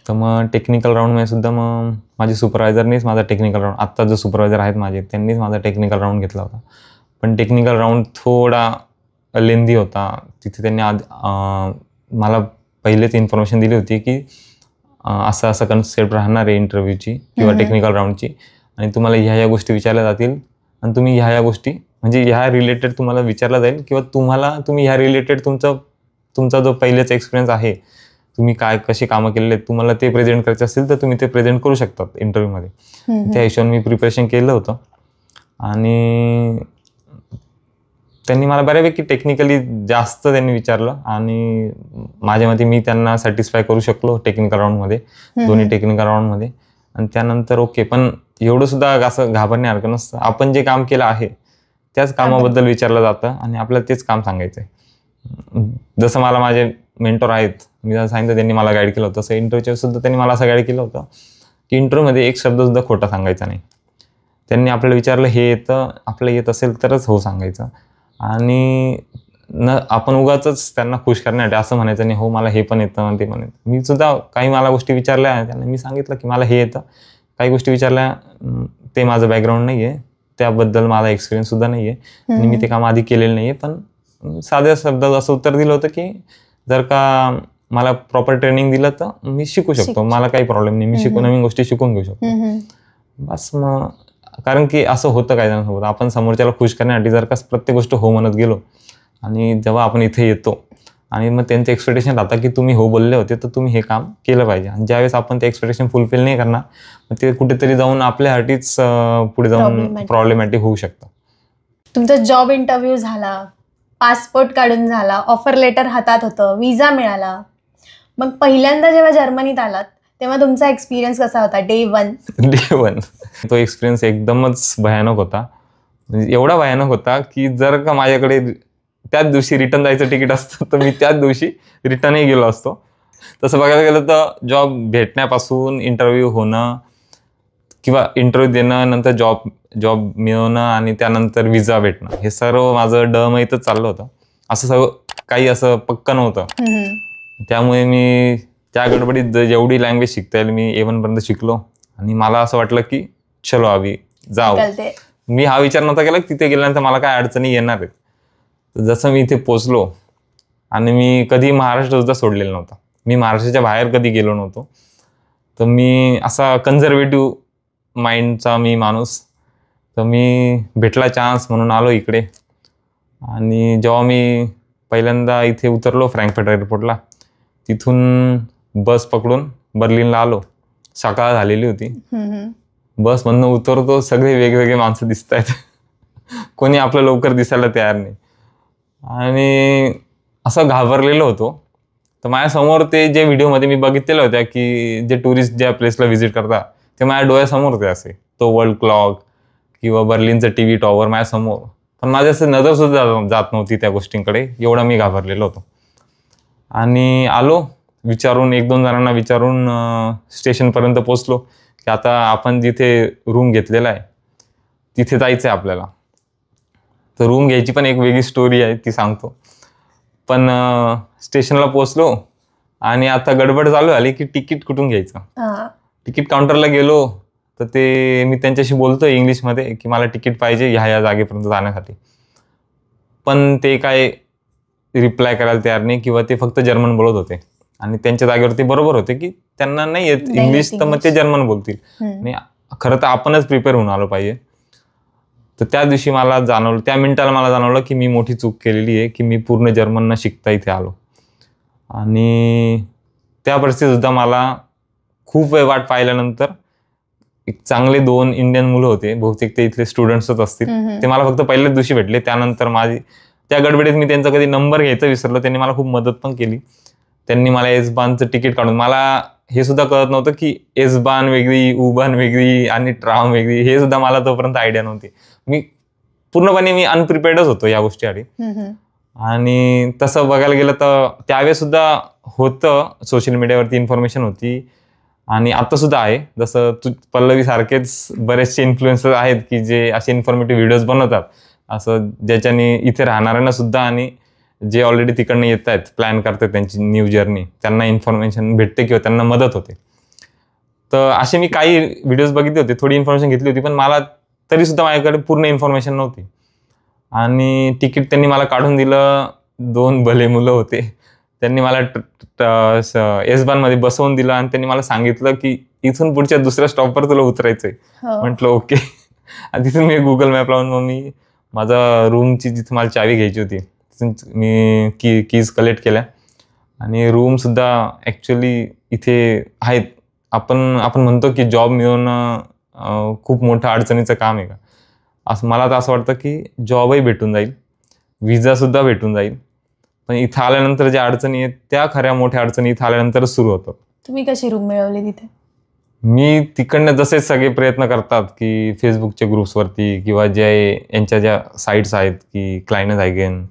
तर मग टेक्निकल राऊंडमध्ये सुद्धा मग माझे सुपरवायझरनीच माझा टेक्निकल राऊंड, आत्ता जो सुपरवायझर आहेत माझे त्यांनीच माझा टेक्निकल राऊंड घेतला होता. पण टेक्निकल राऊंड थोडा लेंदी होता. तिथे त्यांनी मला पहिलेच इन्फॉर्मेशन दिली होती की असं असं कन्सेप्ट राहणार आहे इंटरव्ह्यूची किंवा टेक्निकल राऊंडची, आणि तुम्हाला ह्या गोष्टी विचारल्या जातील आणि तुम्ही ह्या गोष्टी म्हणजे ह्या रिलेटेड तुम्हाला विचारला जाईल, किंवा तुम्ही ह्या रिलेटेड तुमचा जो पहिलेचा एक्सपिरियन्स आहे, तुम्ही कशी कामं केलेले आहेत, तुम्हाला ते प्रेझेंट करायचे असेल तर तुम्ही ते प्रेझेंट करू शकतात इंटरव्ह्यूमध्ये. त्या हिशोबाने मी प्रिपरेशन केलं होतं आणि त्यांनी मला बऱ्यापैकी टेक्निकली जास्त त्यांनी विचारलं आणि माझ्या मते मी त्यांना सॅटिस्फाय करू शकलो टेक्निकल राऊंडमध्ये, दोन्ही टेक्निकल राऊंडमध्ये. आणि त्यानंतर ओके, पण एवढं सुद्धा असं घाबरण्यासारखं नसतं. आपण जे काम केलं आहे त्याच कामाबद्दल विचारलं जातं आणि आपल्याला तेच काम सांगायचं आहे. जसं मला माझे मेंटॉर आहेत, मी जसं सांगितलं त्यांनी मला गाईड केलं होतं, तसं इंटरव्ह्यूच्या सुद्धा त्यांनी मला असं गाईड केलं होतं की इंटरव्ह्यूमध्ये एक शब्द सुद्धा खोटा सांगायचा नाही. त्यांनी आपल्याला विचारलं हे येतं, आपल्याला येत असेल तरच हो सांगायचं, आणि आपण उगाच त्यांना खुश करण्यासाठी असं म्हणायचं नाही हो मला हे पण येतं ते पण येतं. मी सुद्धा काही मला गोष्टी विचारल्या, त्यांना मी सांगितलं की मला हे येतं. काही गोष्टी विचारल्या, ते माझं बॅकग्राऊंड नाही आहे, त्याबद्दल माझा एक्सपिरियन्स सुद्धा नाही आहे आणि मी ते काम आधी केलेलं नाही आहे, पण साध्या शब्दात असं उत्तर दिलं होतं की जर का मला प्रॉपर ट्रेनिंग दिलं तर मी शिकू शकतो, मला काही प्रॉब्लेम नाही, मी नवीन गोष्टी शिकून घेऊ शकतो. बस मग कारण की असं होतं काही जणांसोबत, आपण समोरच्याला खुश करण्यासाठी जर का प्रत्येक गोष्ट हो म्हणत गेलो आणि जेव्हा आपण इथे येतो आणि मग त्यांचं एक्सपेक्टेशन राहतं की तुम्ही हो बोलले होते तर तुम्ही हे काम केलं पाहिजे, आणि ज्यावेळेस आपण ते एक्सपेक्टेशन फुलफिल नाही करणार मग ते कुठेतरी जाऊन आपल्यासाठीच पुढे जाऊन प्रॉब्लेमॅटिक होऊ शकतं. तुमचा जॉब इंटरव्ह्यू झाला, पासपोर्ट काढून झाला, ऑफर लेटर हातात होतं, विजा मिळाला, मग पहिल्यांदा जेव्हा जर्मनीत आलात तेव्हा तुमचा एक्सपिरियन्स कसा होता? डे वन तो एक्सपिरियन्स एकदमच भयानक होता. म्हणजे एवढा भयानक होता की जर का माझ्याकडे त्याच दिवशी रिटर्न जायचं तिकीट असतं तर मी त्याच दिवशी रिटर्नही गेलो असतो. तसं बघायला गेलं तर जॉब भेटण्यापासून इंटरव्ह्यू होणं किंवा इंटरव्ह्यू देणं, नंतर जॉब मिळवणं आणि त्यानंतर विजा भेटणं, हे सर्व माझं डळमळीतच चाललं होतं. असं सगळं काही असं पक्क नव्हतं. त्यामुळे मी त्या गडबडीत जेवढी लँग्वेज शिकता येईल मी A1 पर्यंत शिकलो आणि मला असं वाटलं की चलो अभी जाऊ. मी हा विचार नव्हता केला की तिथे गेल्यानंतर मला काय अडचणी येणार आहेत. तर जसं मी इथे पोचलो आणि मी कधी महाराष्ट्र सुद्धा सोडलेला नव्हता, मी महाराष्ट्राच्या बाहेर कधी गेलो नव्हतो, तर मी असा कन्झर्वेटिव्ह माइंडचा मी माणूस, तर मी भेटला चान्स म्हणून आलो इकडे. आणि जेव्हा मी पहिल्यांदा इथे उतरलो फ्रँकफर्ट एअरपोर्टला, तिथून बस पकडून बर्लिनला आलो. सकाळ झालेली होती. बसमधनं उतरतो, सगळे वेगवेगळे माणसं दिसत आहेत, कोणी आपलं लवकर दिसायला तयार नाही, आणि असं घाबरलेलो होतो. तर माझ्यासमोर ते जे व्हिडिओमध्ये मी बघितलेलं होत्या की जे टुरिस्ट ज्या प्लेसला व्हिजिट करतात ते माझ्या डोळ्यासमोर होते, असे तो वर्ल्ड क्लॉक किंवा बर्लिनचं TV टॉवर माझ्यासमोर, पण माझ्या असं नजर सुद्धा जात नव्हती त्या गोष्टींकडे, एवढा मी घाबरलेलो होतो. आणि आलो विचारून, 1-2 जणांना विचारून स्टेशनपर्यंत पोचलो की आता आपण जिथे रूम घेतलेला आहे तिथे जायचं आहे आपल्याला. तर रूम घ्यायची पण एक वेगळी स्टोरी आहे, ती सांगतो. पण स्टेशनला पोचलो आणि आता गडबड चालू झाली की तिकीट कुठून घ्यायचं. तिकीट काउंटरला गेलो तर ते मी त्यांच्याशी बोलतोय इंग्लिशमध्ये की मला तिकीट पाहिजे ह्या जागेपर्यंत जाण्यासाठी, पण ते काय रिप्लाय करायला तयार नाही किंवा ते फक्त जर्मन बोलत होते. आणि त्यांच्या जागेवरती बरोबर होते की त्यांना नाही येत इंग्लिश, तर मग ते जर्मन बोलतील. आणि खरं तर आपणच प्रिपेअर होऊन आलो पाहिजे. तर त्या दिवशी मला जाणवलं, त्या मिनिटाला मला जाणवलं की मी मोठी चूक केलेली आहे की मी पूर्ण जर्मन न शिकता इथे आलो. आणि त्या परिस्थितीत सुद्धा मला खूप वेळ वाट पाहिल्यानंतर एक चांगले 2 इंडियन मुलं होते, बहुतेक ते इथले स्टुडंट्सच असतील, ते मला फक्त पहिल्याच दिवशी भेटले. त्यानंतर माझी त्या गडबडीत मी त्यांचा कधी नंबर घ्यायचा विसरलो, त्यांनी मला खूप मदत पण केली. त्यांनी मला एस-बानचं तिकीट काढून, मला हे सुद्धा कळत नव्हतं की एस-बान वेगळी, U-बान वेगळी आणि ट्राम वेगळी, हे सुद्धा मला तोपर्यंत आयडिया नव्हती. मी पूर्णपणे अनप्रिपेअर्डच होतो या गोष्टीसाठी. आणि तसं बघायला गेलं तर त्यावेळेस सुद्धा होतं, सोशल मीडियावरती इन्फॉर्मेशन होती आणि आता सुद्धा आहे. जसं पल्लवी सारखेच बरेचसे इन्फ्लुएन्सर आहेत की जे असे इन्फॉर्मेटिव्ह व्हिडिओज बनवतात, असं ज्याच्याने इथे राहणाऱ्यांना सुद्धा आणि जे ऑलरेडी तिकडनं येत आहेत, प्लॅन करतात त्यांची न्यू जर्नी, त्यांना इन्फॉर्मेशन भेटते किंवा त्यांना मदत होते. तर असे मी काही व्हिडिओज बघितले होते, थोडी इन्फॉर्मेशन घेतली होती, पण मला तरी सुद्धा माझ्याकडे पूर्ण इन्फॉर्मेशन नव्हती. आणि तिकीट त्यांनी मला काढून दिलं. 2 भले मुलं होते, त्यांनी मला S-Bahn मध्ये बसवून दिलं आणि त्यांनी मला सांगितलं की इथून पुढच्या दुसऱ्या स्टॉपवर तुला उतरायचंय. म्हटलं ओके. आणि तिथून मी गुगल मॅप लावून मग मी माझा रूमची जिथं मला चावी घ्यायची होती तिथून मी कीज कलेक्ट केल्या. आणि रूम सुद्धा ॲक्च्युली इथे आहेत. आपण म्हणतो की जॉब मिळवणं खूप मोठं अडचणीचं काम आहे का, असं मला तर असं वाटतं की जॉबही भेटून जाईल, विजासुद्धा भेटून जाईल, पण इथं आल्यानंतर ज्या अडचणी आहेत त्या खऱ्या मोठ्या अडचणी इथं आल्यानंतरच सुरू होतात. तुम्ही कशी रूम मिळवली तिथे? मी तिकडनं जसे सगळे प्रयत्न करतात की फेसबुकच्या ग्रुप्सवरती किंवा यांच्या ज्या साईट्स आहेत की क्लायंट आयगेन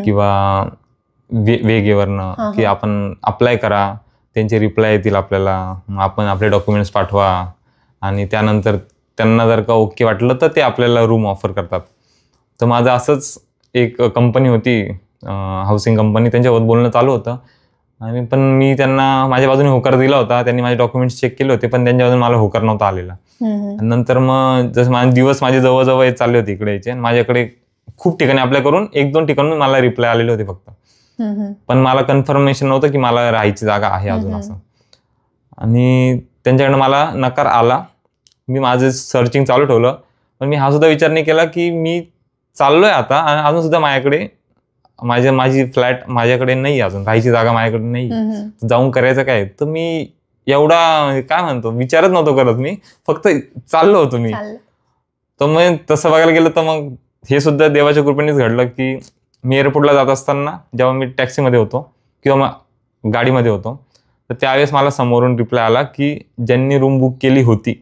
किंवा वेगेवरनं की आपण अप्लाय करा, त्यांचे रिप्लाय येतील आपल्याला, मग आपण आपले डॉक्युमेंट्स पाठवा आणि त्यानंतर त्यांना जर का ओके वाटलं तर ते आपल्याला रूम ऑफर करतात. तर माझं असंच एक कंपनी होती, हाऊसिंग कंपनी, त्यांच्यावर बोलणं चालू होतं आणि पण मी त्यांना माझ्या बाजूने होकार दिला होता. त्यांनी माझे डॉक्युमेंट्स चेक केले होते पण त्यांच्या बाजूने मला होकार नव्हता आलेला. नंतर मग जसं दिवस माझे जवळजवळ येत चालले होते इकडे यायचे, माझ्याकडे खूप ठिकाणी अप्लाय करून 1-2 ठिकाणून मला रिप्लाय आलेले होते फक्त, पण मला कन्फर्मेशन नव्हतं की मला राहायची जागा आहे अजून असं. आणि त्यांच्याकडनं मला नकार आला. मी माझं सर्चिंग चालू ठेवलं, पण मी हा सुद्धा विचार नाही केला की मी चाललोय आता आणि अजून सुद्धा माझ्याकडे माझी फ्लॅट माझ्याकडे नाही, अजून राहायची जागा माझ्याकडे नाही, जाऊन करायचं काय. तर मी एवढा काय म्हणतो विचारच नव्हतो करत, मी फक्त चाललो होतो मी. तर मग तसं बघायला गेलं तर मग हे सुद्धा देवाच्या कृपेनेच घडलं की मी एअरपोर्टला जात असताना जेव्हा मी टॅक्सीमध्ये होतो किंवा मग गाडीमध्ये होतो तर त्यावेळेस मला समोरून रिप्लाय आला की ज्यांनी रूम बुक केली होती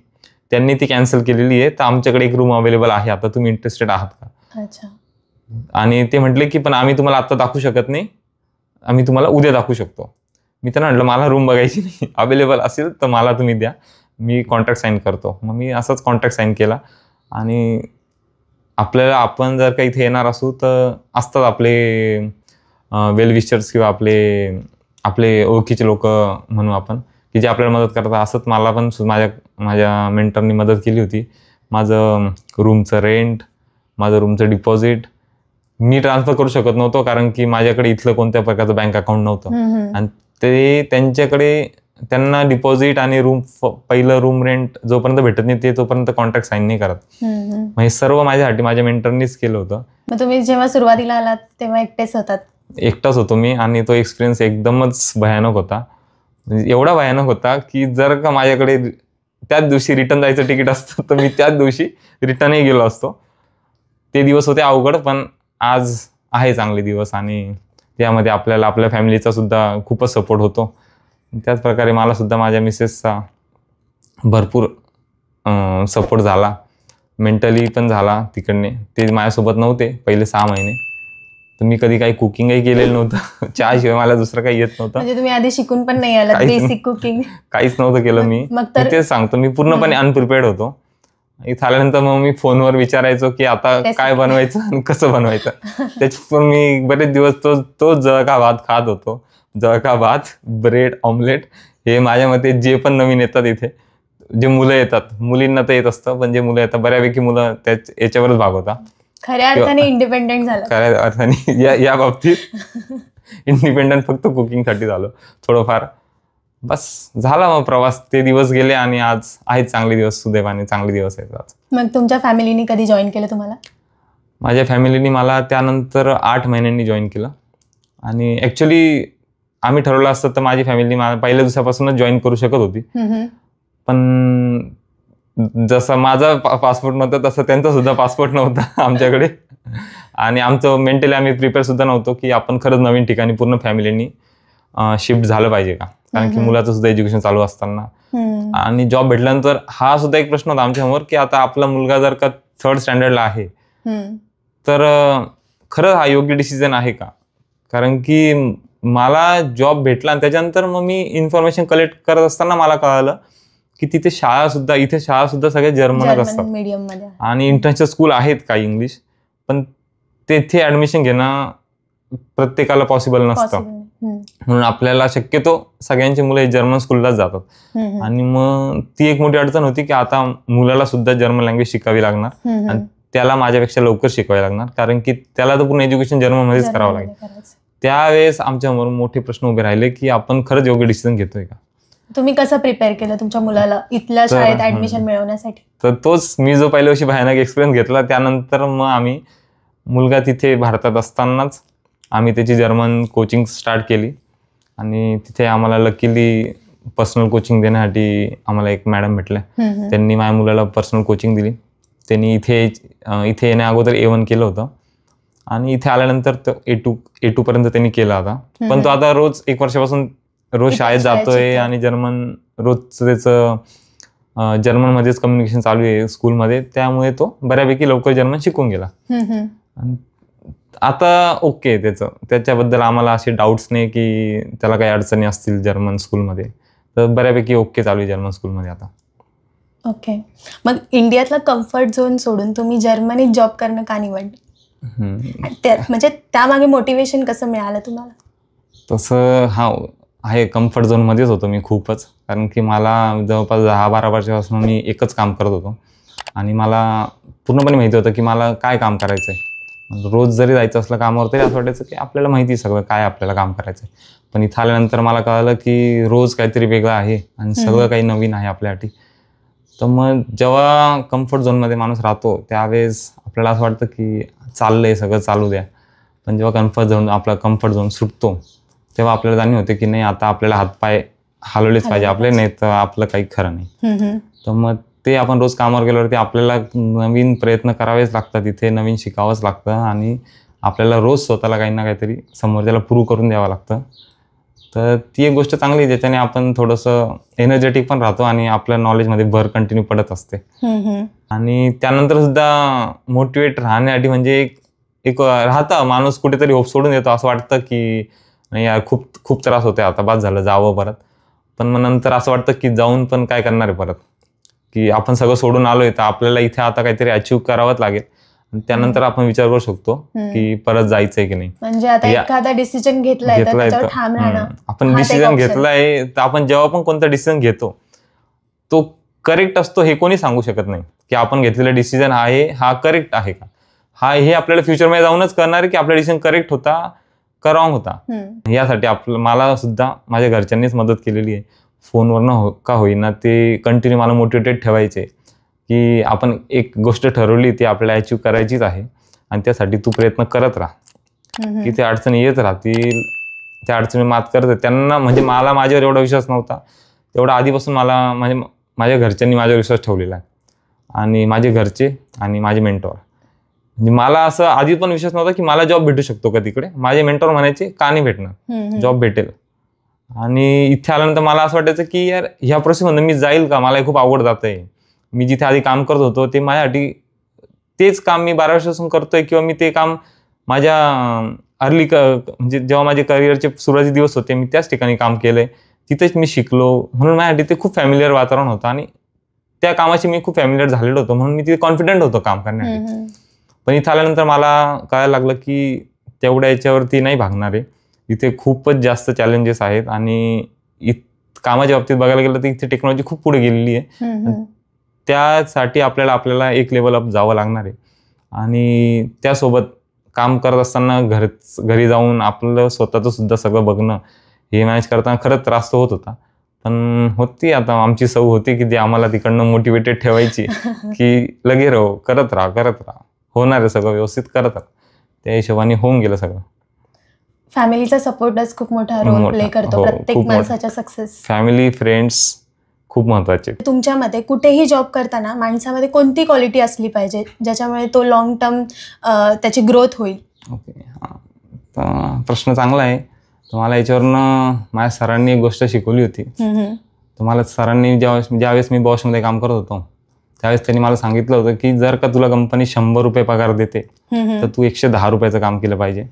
त्यांनी ती कॅन्सल केलेली आहे, तर आमच्याकडे एक रूम अवेलेबल आहे, आता तुम्ही इंटरेस्टेड आहात का. अच्छा. आणि ते म्हटले की पण आम्ही तुम्हाला आता दाखवू शकत नाही, आम्ही तुम्हाला उद्या दाखवू शकतो. मी त्यांना म्हटलं मला रूम बघायची नाही, अवेलेबल असेल तर मला तुम्ही द्या, मी कॉन्ट्रॅक्ट साईन करतो. मग मी असाच कॉन्ट्रॅक्ट साईन केला. आणि आपण जर का इथे येणार असू तर असतात आपले वेल विशर्स किंवा आपले ओळखीचे लोक म्हणू आपण की जे आपल्याला मदत करतात. असंच मला पण माझ्या मेंटरनी मदत केली होती. माझं रूमचं रेंट, माझं रूमचं डिपॉझिट मी ट्रान्सफर करू शकत नव्हतो कारण की माझ्याकडे इथलं कोणत्या प्रकारचं बँक अकाउंट नव्हतं. आणि ते त्यांना डिपॉझिट आणि पहिलं रूम रेंट जोपर्यंत भेटत नाही ते तोपर्यंत कॉन्ट्रॅक्ट साईन नाही करत. मग हे सर्व माझ्यासाठी माझ्या मेंटरनीच केलं होतं. मग तुम्ही जेव्हा सुरुवातीला आलात तेव्हा एकटेच होतात? एकटाच होतो मी. आणि तो एक्सपिरियन्स एकदमच भयानक होता. एवढा भयानक होता की जर का माझ्याकडे त्याच दिवशी रिटर्न जायचं तिकीट असतं तर मी त्याच दिवशी रिटर्नही गेलो असतो. ते दिवस होते अवघड, पण आज आहे चांगले दिवस आणि त्यामध्ये आपल्याला आपल्या फॅमिलीचा सुद्धा खूपच सपोर्ट होतो. त्याच प्रकारे मला सुद्धा माझ्या मिसेसचा भरपूर सपोर्ट झाला, मेंटली पण झाला तिकडने. ते माझ्यासोबत नव्हते पहिले 6 महिने, तर मी कधी काही कुकिंगही केलेलं नव्हतं. चहाशिवाय मला दुसरं काही येत नव्हतं. म्हणजे तुम्ही आधी शिकून पण नाही आलात बेसिक कुकिंग? काहीच नव्हतं केलं मी. तेच सांगतो, मी पूर्णपणे अनप्रिपेअर्ड होतो. इथं आल्यानंतर मग मी फोनवर विचारायचो की आता काय बनवायचं आणि कसं बनवायचं. त्याच्यात मी बरेच दिवस तो जळका भात खात होतो. जळका भात, ब्रेड ऑमलेट, हे माझ्या मते जे पण नवीन येतात इथे, जे मुलं येतात, मुलींना तर येत असतं पण जे मुलं येतात बऱ्यापैकी मुलं याच्यावरच भागवतात. खऱ्या अर्थाने इंडिपेंडेंट झालं. खऱ्या अर्थाने या बाबतीत इंडिपेंडंट फक्त कुकिंगसाठी झालो थोडंफार. बस झाला मग प्रवास. ते दिवस गेले आणि आज आहेत चांगले दिवस, सुदैवाने चांगले दिवस आहेत आज. मग तुमच्या फॅमिलीने कधी जॉईन केलं तुम्हाला? माझ्या फॅमिलीने मला त्यानंतर 8 महिन्यांनी जॉईन केलं. आणि ऍक्च्युली आम्ही ठरवलं असतं तर माझी फॅमिली पहिल्या दिवसापासूनच जॉईन करू शकत होती, पण जसं माझा पासपोर्ट नव्हता तसं त्यांचा सुद्धा पासपोर्ट नव्हता आमच्याकडे. आणि आमचं मेंटली आम्ही प्रिपेअर सुद्धा नव्हतो की आपण खरंच नवीन ठिकाणी पूर्ण फॅमिलीनी शिफ्ट झालं पाहिजे का, कारण की मुलाचं सुद्धा एज्युकेशन चालू असताना. आणि जॉब भेटल्यानंतर हा सुद्धा एक प्रश्न होता आमच्यासमोर की आता आपला मुलगा जर का 3rd स्टँडर्डला आहे तर खरं हा योग्य डिसिजन आहे का. कारण की मला जॉब भेटला आणि त्याच्यानंतर मग मी इन्फॉर्मेशन कलेक्ट करत असताना मला कळालं की इथे शाळा सुद्धा सगळे जर्मनच असतात आणि इंटरनॅशनल स्कूल आहेत काही इंग्लिश, पण तेथे ऍडमिशन घेणं प्रत्येकाला पॉसिबल नसतं. म्हणून आपल्याला शक्यतो सगळ्यांची मुलं हे जर्मन स्कूललाच जातात. आणि मग ती एक मोठी अडचण होती की आता मुलाला सुद्धा जर्मन लँग्वेज शिकावी लागणार आणि त्याला माझ्यापेक्षा लवकर शिकवावी लागणार, कारण की त्याला तर पूर्ण एज्युकेशन जर्मन मध्येच करावं लागेल. त्यावेळेस आमच्यासमोर मोठे प्रश्न उभे राहिले की आपण खरंच योग्य डिसिजन घेतोय का. तुम्ही कसं प्रिपेअर केलं तुमच्या मुलाला इथल्या शाळेत ऍडमिशन मिळवण्यासाठी? तर तोच मी जो पहिल्या वर्षी भयानक एक्सपिरियन्स घेतला, त्यानंतर मग आम्ही मुलगा तिथे भारतात असतानाच आम्ही त्याची जर्मन कोचिंग स्टार्ट केली. आणि तिथे आम्हाला लकीली पर्सनल कोचिंग देण्यासाठी आम्हाला एक मॅडम भेटल्या. त्यांनी माझ्या मुलाला पर्सनल कोचिंग दिली. त्यांनी इथे येण्या अगोदर A1 केलं होतं आणि इथे आल्यानंतर A2 पर्यंत त्यांनी केलं आता. पण तो आता रोज 1 वर्षापासून रोज शाळेत जातोय आणि जर्मन रोज त्याचं जर्मनमध्येच कम्युनिकेशन चालू आहे स्कूलमध्ये. त्यामुळे तो बऱ्यापैकी लवकर जर्मन शिकून गेला. आता ओके त्याच्याबद्दल आम्हाला असे डाऊट्स नाही की त्याला काही अडचणी असतील जर्मन स्कूलमध्ये. तर बऱ्यापैकी ओके चालू आहे जर्मन स्कूलमध्ये आता. ओके. मग इंडियातला कम्फर्ट झोन सोडून तुम्ही जर्मनीत जॉब करणं का निवडलं? म्हणजे त्यामागे मोटिवेशन कसं मिळालं तुम्हाला? तसं आहे, कम्फर्ट झोनमध्येच होतो मी खूपच. कारण की मला जवळपास 10-12 वर्षापासून मी एकच काम करत होतो आणि मला पूर्णपणे माहिती होतं की मला काय काम करायचं आहे. रोज जरी जायचं असलं कामावर तरी असं वाटायचं की आपल्याला माहिती सगळं काय आपल्याला काम करायचं आहे. पण इथं आल्यानंतर मला कळालं की रोज काहीतरी वेगळं आहे आणि सगळं काही नवीन आहे आपल्यासाठी. तर मग जेव्हा कम्फर्ट झोनमध्ये माणूस राहतो त्यावेळेस आपल्याला असं वाटतं की चाललंय सगळं चालू द्या. पण जेव्हा आपला कम्फर्ट झोन सुटतो तेव्हा आपल्याला जाणीव होते की नाही, आता आपल्याला हातपाय हलवलेच पाहिजे आपले, नाही तर आपलं काही खरं नाही. तर मग ते आपण रोज कामावर गेल्यावरती आपल्याला नवीन प्रयत्न करावेच लागतात, तिथे नवीन शिकावंच लागतं आणि आपल्याला रोज स्वतःला काही ना काहीतरी समोरच्याला प्रूव्ह करून द्यावं लागतं. तर ती एक गोष्ट चांगली, ज्याच्याने आपण थोडंसं एनर्जेटिक पण राहतो आणि आपल्या नॉलेजमध्ये भर कंटिन्यू पडत असते. आणि त्यानंतर सुद्धा मोटिवेट राहण्यासाठी म्हणजे एक राहतं माणूस कुठेतरी होप सोडून देतो. असं वाटतं की नाही यार, खूप त्रास होते, आता बाद झालं, जावं परत. पण मग नंतर असं वाटतं की जाऊन पण काय करणार आहे परत, की आपण सगळं सोडून आलोय तर आपल्याला इथे आता काहीतरी अचीव्ह करावंच लागेल. त्यानंतर आपण विचार करू शकतो की परत जायचंय की नाही. म्हणजे आता एखादा डिसिजन घेतलाय तर त्याच्यावर ठाम राहणं. आपण डिसिजन घेतलाय तर आपण जेव्हा पण कोणता डिसिजन घेतो तो करेक्ट असतो हे कोणी सांगू शकत नाही की आपण घेतलेला डिसिजन हा करेक्ट आहे का. हे आपल्याला फ्युचरमध्ये जाऊनच करणार आहे की आपला डिसिजन करेक्ट होता का रॉंग होता. यासाठी मला सुद्धा माझ्या घरच्यांनीच मदत केलेली आहे. फोनवरनं का होईना ते कंटिन्यू मला मोटिवेटेड ठेवायचे की आपण एक गोष्ट ठरवली ती आपल्याला अचीव्ह करायचीच आहे आणि त्यासाठी तू प्रयत्न करत राहा. की ते अडचणी येत राहतील, त्या अडचणी मात करत. त्यांना म्हणजे मला माझ्यावर एवढा विश्वास नव्हता तेवढा आधीपासून मला म्हणजे माझ्या घरच्यांनी माझ्यावर विश्वास ठेवलेला आहे. आणि माझे घरचे आणि माझे मेंटॉर, म्हणजे मला असं आधी पण विश्वास नव्हता की मला जॉब भेटू शकतो का तिकडे. माझे मेंटॉर म्हणायचे का नाही भेटणार, जॉब भेटेल. आणि इथे आल्यानंतर मला असं वाटायचं की यार ह्या प्रोसेसमध्ये मी जाईल का, मला खूप आवड जात आहे. मी जिथे आधी काम करत होतो ते माझ्यासाठी तेच काम मी 12 वर्षापासून करतोय, किंवा मी ते काम माझ्या म्हणजे जेव्हा माझे करिअरचे सुरुवातीचे दिवस होते मी त्याच ठिकाणी काम केलंय, तिथेच मी शिकलो. म्हणून माझ्यासाठी ते खूप फॅमिलियर वातावरण होतं आणि त्या कामाशी मी खूप फॅमिलियर झालेलो होतो, म्हणून मी तिथे कॉन्फिडंट होतो काम करण्यासाठी. पण इथं आल्यानंतर मला कळायला लागलं की तेवढ्या याच्यावरती नाही भागणार आहे. इथे खूपच जास्त चॅलेंजेस आहेत आणि कामाच्या बाबतीत बघायला गेलं तर इथे टेक्नॉलॉजी खूप पुढे गेलेली आहे. त्यासाठी आपल्याला एक लेवल अप जावं लागणार आहे. आणि त्यासोबत काम करत असताना घरी जाऊन आपलं स्वतःचं सुद्धा सगळं बघणं हे मॅनेज करताना खरंच त्रास होत होता. पण होती आता आमची सवय होती की ती आम्हाला तिकडनं मोटिवेटेड ठेवायची की लगे राहो, करत राहा, होणार आहे सगळं व्यवस्थित, करत राहा. त्या हिशोबाने होऊन गेलं सगळं. फॅमिलीचा सपोर्टच खूप मोठा रोल प्ले करतो प्रत्येक माणसाच्या सक्सेस. फॅमिली, फ्रेंड्स खूप महत्वाचे. तुमच्या मते कुठेही जॉब करताना माणसामध्ये कोणती क्वालिटी असली पाहिजे ज्याच्यामुळे तो लॉंग टर्म त्याची ग्रोथ होईल? ओके, तर प्रश्न चांगला आहे. तुम्हाला याच्यावरनं माझ्या सरांनी एक गोष्ट शिकवली होती. तुम्हाला सरांनी ज्यावेळेस मी बॉशमध्ये काम करत होतो त्यावेळेस त्यांनी मला सांगितलं होतं की जर का तुला कंपनी 100 रुपये पगार देते तर तू 110 रुपयाचं काम केलं पाहिजे.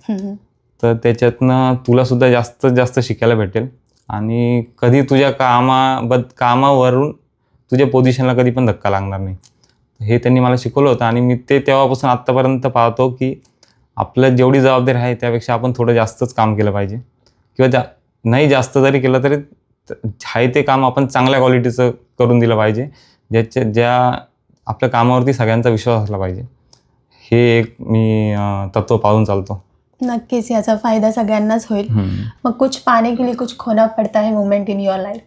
तर त्याच्यातनं तुला सुद्धा जास्तीत जास्त शिकायला भेटेल आणि कधी तुझ्या कामावरून तुझ्या पोझिशनला कधी पण धक्का लागणार नाही. हे त्यांनी मला शिकवलं होतं आणि मी ते तेव्हापासून आत्तापर्यंत पाहतो की आपलं जेवढी जबाबदारी आहे त्यापेक्षा आपण थोडं जास्तच काम केलं पाहिजे, किंवा नाही जास्त जरी केलं तरी आहे ते काम आपण चांगल्या क्वालिटीचं करून दिलं पाहिजे, ज्या आपल्या कामावरती सगळ्यांचा विश्वास असला पाहिजे. हे एक मी तत्त्व पाळून चालतो. नक्कीच याचा फायदा सगळ्यांनाच होईल. मग कुछ पाने के लिए कुछ खोना पड़ता है मोमेंट इन योर लाइफ?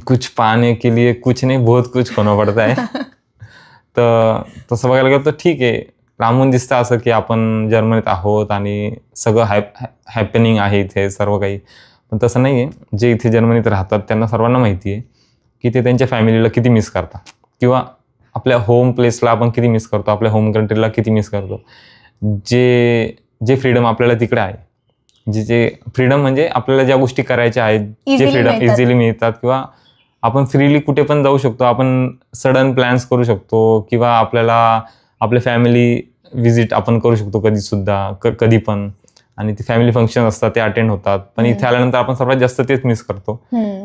कुछ पाने के लिए कुछ नहीं, बहुत कुछ खोना पडता है. तर तसं बघायला गेलं तर ठीक आहे, लांबून दिसतं असं की आपण जर्मनीत आहोत आणि सगळं हॅपनिंग आहे इथे सर्व काही, पण तसं नाही आहे. जे इथे जर्मनीत राहतात त्यांना सर्वांना माहिती आहे की ते त्यांच्या फॅमिलीला किती मिस करतात, किंवा आपल्या होम प्लेसला आपण किती मिस करतो, आपल्या होम कंट्रीला किती मिस करतो. जे फ्रीडम आपल्याला तिकडे आहे, जे फ्रीडम म्हणजे आपल्याला ज्या गोष्टी करायच्या आहेत, जे फ्रीडम इझिली मिळतात, किंवा आपण फ्रीली कुठे पण जाऊ शकतो, आपण सडन प्लॅन्स करू शकतो, किंवा आपल्याला आपल्या फॅमिली व्हिजिट आपण करू शकतो कधी पण, आणि ते फॅमिली फंक्शन असतात ते अटेंड होतात. पण इथे आल्यानंतर आपण सर्वात जास्त तेच मिस करतो,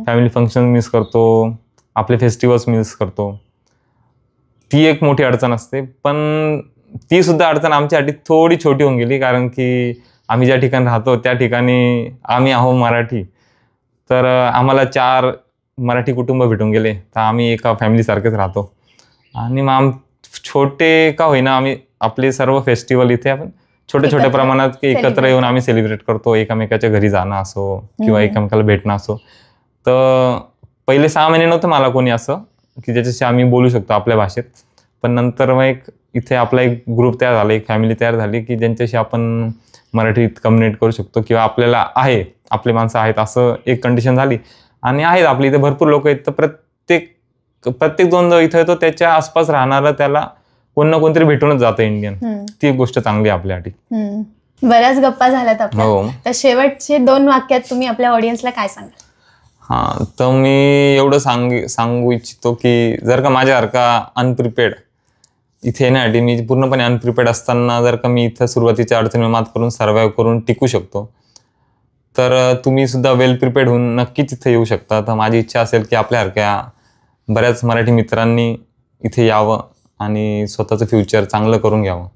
फॅमिली फंक्शन मिस करतो, आपले फेस्टिवल्स मिस करतो. ती एक मोठी अडचण असते, पण ती सुद्धा अडचण आमच्यासाठी थोडी छोटी होऊन गेली, कारण की आम्ही ज्या ठिकाणी राहतो त्या ठिकाणी आम्ही आहोत मराठी, तर आम्हाला 4 मराठी कुटुंब भेटून गेले, तर आम्ही एका फॅमिलीसारखेच राहतो. आणि मग छोटे का होईना आम्ही आपले सर्व फेस्टिवल इथे आपण छोट्या प्रमाणात एकत्र येऊन आम्ही सेलिब्रेट करतो. एकमेकाच्या घरी जाणं असो किंवा एकमेकाला भेटणं असो. तर पहिले 6 महिने नव्हतं मला कोणी असं की ज्याच्याशी आम्ही बोलू शकतो आपल्या भाषेत, पण नंतर मग इथे आपला एक ग्रुप तयार झाला, एक फॅमिली तयार झाली की ज्यांच्याशी आपण मराठीत कम्युनिकेट करू शकतो, किंवा आपल्याला आपले माणसं आहेत असं एक कंडिशन झाली. आणि आहेत आपली इथे भरपूर लोक आहेत, तर प्रत्येक दोन जो इथं येतो त्याच्या आसपास राहणारा त्याला कोण ना कोणतरी भेटूनच जातं इंडियन. ती एक गोष्ट चांगली आहे आपल्यासाठी. बऱ्याच गप्पा झाल्यात आपल्या, तर शेवटचे 2 वाक्यात तुम्ही आपल्या ऑडियन्सला काय सांगाल? तर मी एवढं सांगू इच्छितो की जर का माझ्यासारखा अनप्रिपेर्ड इथे येण्यासाठी, मी पूर्णपणे अनप्रिपेर्ड असताना जर का मी इथं सुरुवातीच्या अडचणीवर मात करून सर्व्हाइव्ह करून टिकू शकतो, तर तुम्ही सुद्धा वेल प्रिपेर्ड होऊन नक्कीच इथे येऊ शकता. तर माझी इच्छा असेल की आपल्यासारख्या बऱ्याच मराठी मित्रांनी इथे यावं आणि स्वतःचं फ्युचर चांगलं करून घ्यावं.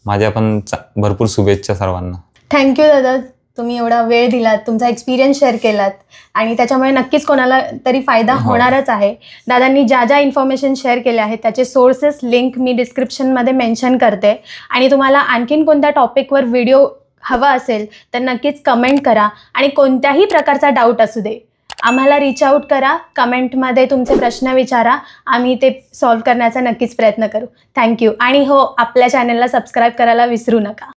माझ्या पण भरपूर शुभेच्छा सर्वांना. थँक्यू दादा, तुम्ही एवढा वेळ दिलात, तुमचा एक्सपिरियन्स शेअर केलात, आणि त्याच्यामुळे नक्कीच कोणाला तरी फायदा होणारच आहे. दादांनी ज्या इन्फॉर्मेशन शेअर केल्या आहेत त्याचे सोर्सेस लिंक मी डिस्क्रिप्शनमध्ये मेन्शन करते. आणि तुम्हाला आणखीन कोणत्या टॉपिकवर व्हिडिओ हवा असेल तर नक्कीच कमेंट करा, आणि कोणत्याही प्रकारचा डाऊट असू दे आम्हाला रीच आउट करा, कमेंटमध्ये तुमचे प्रश्न विचारा, आम्ही ते सॉल्व्ह करण्याचा नक्कीच प्रयत्न करू. थँक्यू. आणि हो, आपल्या चॅनलला सबस्क्राईब करायला विसरू नका.